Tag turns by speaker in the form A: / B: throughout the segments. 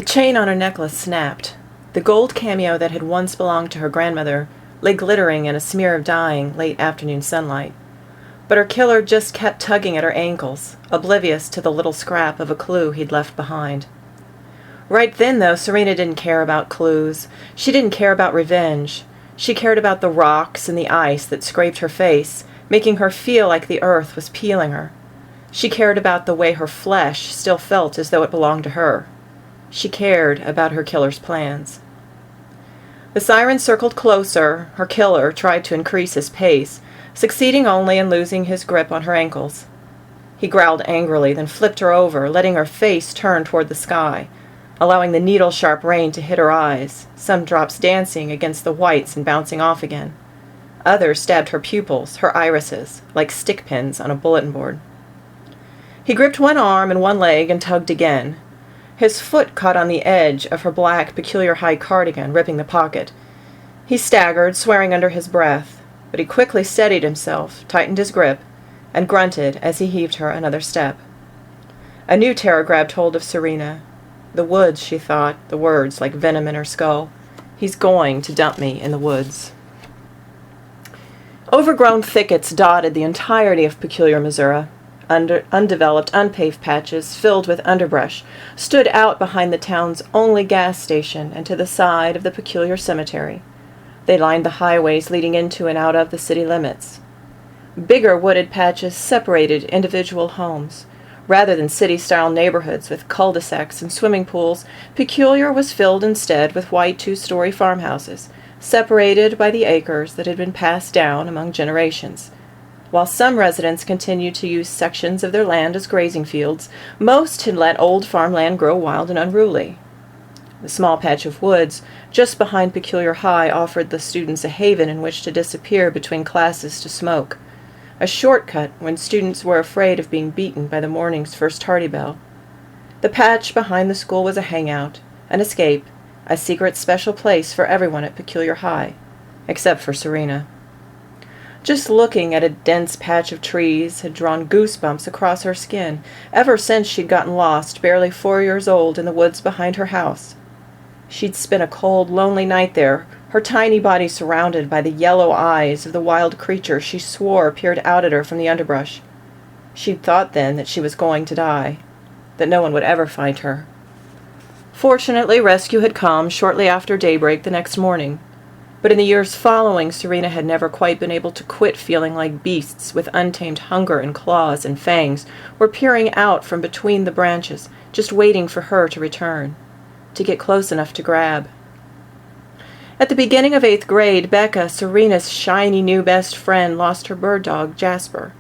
A: chain on her necklace snapped. The gold cameo that had once belonged to her grandmother lay glittering in a smear of dying, late afternoon sunlight. But her killer just kept tugging at her ankles, oblivious to the little scrap of a clue he'd left behind. Right then, though, Serena didn't care about clues. She didn't care about revenge. She cared about the rocks and the ice that scraped her face, making her feel like the earth was peeling her. She cared about the way her flesh still felt as though it belonged to her. She cared about her killer's plans. The siren circled closer. Her killer tried to increase his pace, succeeding only in losing his grip on her ankles. He growled angrily, then flipped her over, letting her face turn toward the sky, allowing the needle-sharp rain to hit her eyes, some drops dancing against the whites and bouncing off again. Others stabbed her pupils, her irises, like stick pins on a bulletin board. He gripped one arm and one leg and tugged again. His foot caught on the edge of her black, peculiar high cardigan, ripping the pocket. He staggered, swearing under his breath, but he quickly steadied himself, tightened his grip, and grunted as he heaved her another step. A new terror grabbed hold of Serena. The woods, she thought, the words like venom in her skull. He's going to dump me in the woods. Overgrown thickets dotted the entirety of Peculiar, Missouri. Undeveloped, unpaved patches filled with underbrush stood out behind the town's only gas station and to the side of the Peculiar Cemetery. They lined the highways leading into and out of the city limits. Bigger wooded patches separated individual homes. Rather than city-style neighborhoods with cul-de-sacs and swimming pools, Peculiar was filled instead with white two-story farmhouses, separated by the acres that had been passed down among generations. While some residents continued to use sections of their land as grazing fields, most had let old farmland grow wild and unruly. The small patch of woods just behind Peculiar High offered the students a haven in which to disappear between classes to smoke, a shortcut when students were afraid of being beaten by the morning's first tardy bell. The patch behind the school was a hangout, an escape, a secret special place for everyone at Peculiar High, except for Serena. Just looking at a dense patch of trees had drawn goosebumps across her skin ever since she'd gotten lost, barely 4 years old, in the woods behind her house. She'd spent a cold, lonely night there, her tiny body surrounded by the yellow eyes of the wild creature she swore peered out at her from the underbrush. She'd thought then that she was going to die, that no one would ever find her. Fortunately, rescue had come shortly after daybreak the next morning. But in the years following, Serena had never quite been able to quit feeling like beasts with untamed hunger and claws and fangs were peering out from between the branches, just waiting for her to return, to get close enough to grab. At the beginning of 8th grade, Becca, Serena's shiny new best friend, lost her bird dog, Jasper.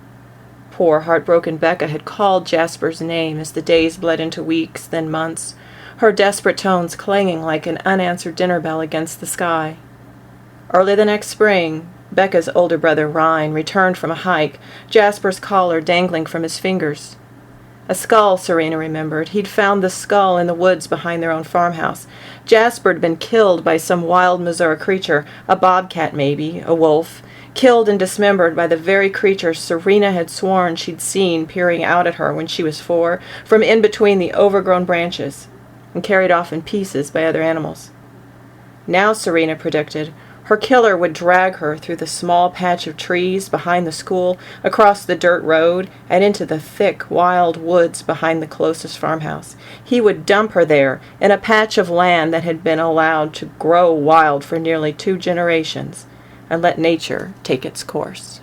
A: Poor, heartbroken Becca had called Jasper's name as the days bled into weeks, then months, her desperate tones clanging like an unanswered dinner bell against the sky. Early the next spring, Becca's older brother, Ryan, returned from a hike, Jasper's collar dangling from his fingers. A skull, Serena remembered. He'd found the skull in the woods behind their own farmhouse. Jasper had been killed by some wild Missouri creature, a bobcat maybe, a wolf, killed and dismembered by the very creature Serena had sworn she'd seen peering out at her when she was 4, from in between the overgrown branches, and carried off in pieces by other animals. Now, Serena predicted, her killer would drag her through the small patch of trees behind the school, across the dirt road, and into the thick, wild woods behind the closest farmhouse. He would dump her there, in a patch of land that had been allowed to grow wild for nearly 2 generations, and let nature take its course.